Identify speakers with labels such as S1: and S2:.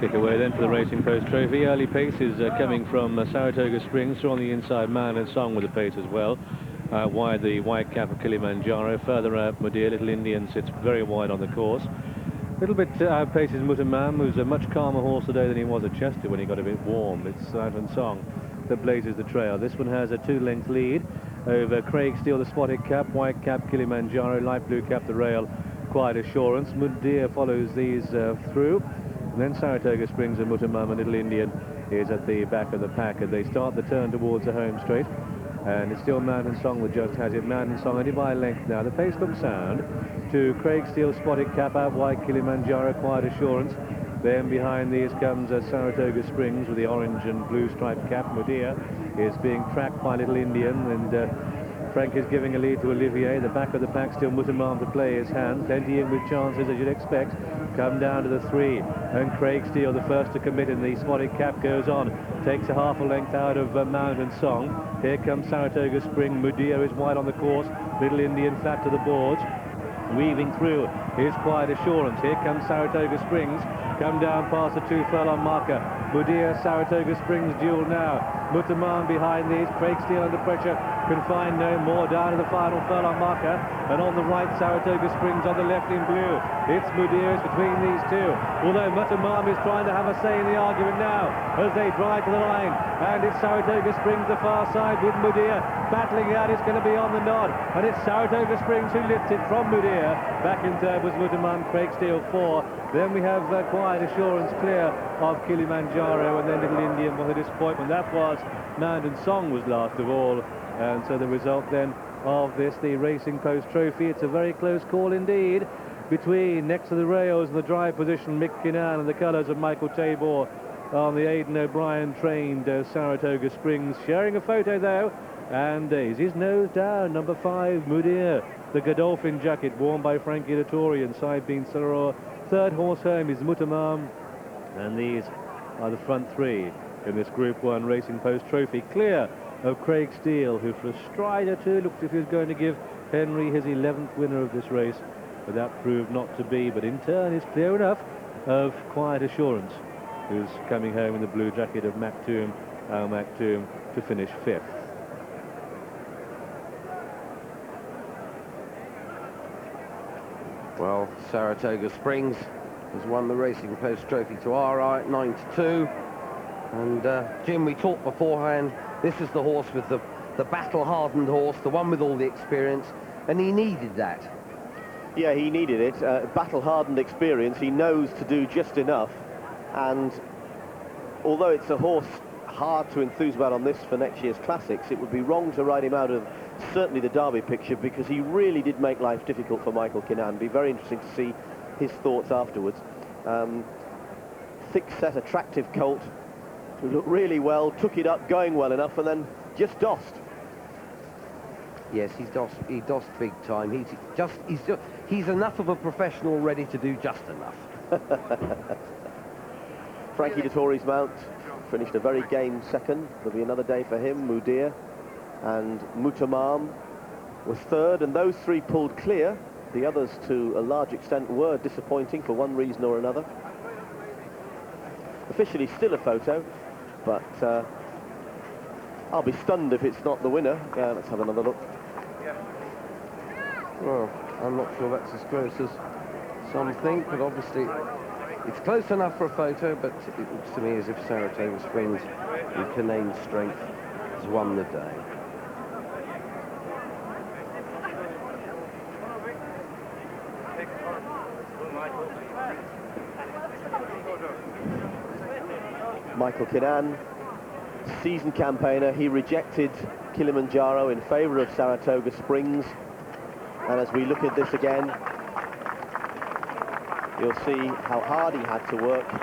S1: Kick away then for the Racing Post Trophy. Early pace is coming from Saratoga Springs, through on the inside. Man and Song with the pace as well. Wide the white cap of Kilimanjaro. Further out, Mudeer, Little Indian, sits very wide on the course. A little bit outpaces Mutamam, who's a much calmer horse today than he was at Chester when he got a bit warm. It's Man and Song that blazes the trail. This one has a 2-length lead over Craig Steele, the spotted cap, white cap Kilimanjaro, light blue cap the rail, Quiet Assurance. Mudeer follows these through. And then Saratoga Springs and Mutamam and Little Indian is at the back of the pack, and they start the turn towards the home straight. And it's still Man and Song that just has it. Man and Song only by a length now. The pace looks sound to Craig Steele, spotted cap, out wide Kilimanjaro, Quiet Assurance. Then behind these comes Saratoga Springs with the orange and blue striped cap. Mudeer is being tracked by Little Indian, and Frank is giving a lead to Olivier. The back of the pack still Mutamam to play his hand. Plenty in with chances, as you'd expect. Come down to the 3, and Craig Steele, the first to commit, and the spotted cap goes on. Takes a half a length out of Man and Song. Here comes Saratoga Spring. Mudeer is wide on the course. Little Indian flat to the boards. Weaving through is Quiet Assurance. Here comes Saratoga Springs. Come down past the 2-furlong marker. Mudeer, Saratoga Springs duel now. Mutamam behind these. Craig Steele under pressure. Can find no more. Down to the final furlong marker. And on the right, Saratoga Springs. On the left in blue, it's Mudeer between these two. Although Mutamam is trying to have a say in the argument now as they drive to the line. And it's Saratoga Springs the far side with Mudeer battling out. It's going to be on the nod. And it's Saratoga Springs who lifts it from Mudeer. Back in third was Mutamam, Craig Steele 4. Then we have Quiet Assurance clear of Kilimanjaro, and then Little Indian was a disappointment. That was Man and Song was last of all. And so the result then of this, the Racing Post Trophy, it's a very close call indeed between, next to the rails in the drive position, Mick Kinnan and the colours of Michael Tabor on the Aidan O'Brien trained Saratoga Springs. Sharing a photo though, and is his nose down, number 5, Mudeer, the Godolphin jacket worn by Frankie Dettori and Saibin Saror. Third horse home is Mutamam, and these are the front 3 in this Group 1 Racing Post Trophy, clear of Craig Steele, who for a stride or two looked as if he was going to give Henry his 11th winner of this race, but that proved not to be. But in turn is clear enough of Quiet Assurance, who's coming home in the blue jacket of Maktoum, Al Maktoum, to finish 5th.
S2: Well, Saratoga Springs has won the Racing Post Trophy to RI at 9-2. And Jim, we talked beforehand, this is the horse with the battle-hardened horse, the one with all the experience, and he needed that.
S3: Yeah, he needed it. Battle-hardened experience. He knows to do just enough. And although it's a horse hard to enthuse about on this for next year's Classics, it would be wrong to ride him out of certainly the Derby picture, because he really did make life difficult for Michael Kinnan. Be very interesting to see his thoughts afterwards. Thick-set, attractive colt, who looked really well, took it up, going well enough, and then just dossed.
S2: Yes, he dossed big time. He's enough of a professional, ready to do just enough.
S3: Frankie Dettori's mount finished a very game second. There'll be another day for him. Mudeer and Mutamam was third, and those 3 pulled clear. The others, to a large extent, were disappointing for one reason or another. Officially still a photo, but I'll be stunned if it's not the winner. Let's have another look.
S2: Well, I'm not sure that's as close as some think, but obviously it's close enough for a photo. But it looks to me as if Saratoga Springs, with Canane's strength, has won the day.
S3: Michael Kinnan, seasoned campaigner, he rejected Kilimanjaro in favour of Saratoga Springs. And as we look at this again, you'll see how hard he had to work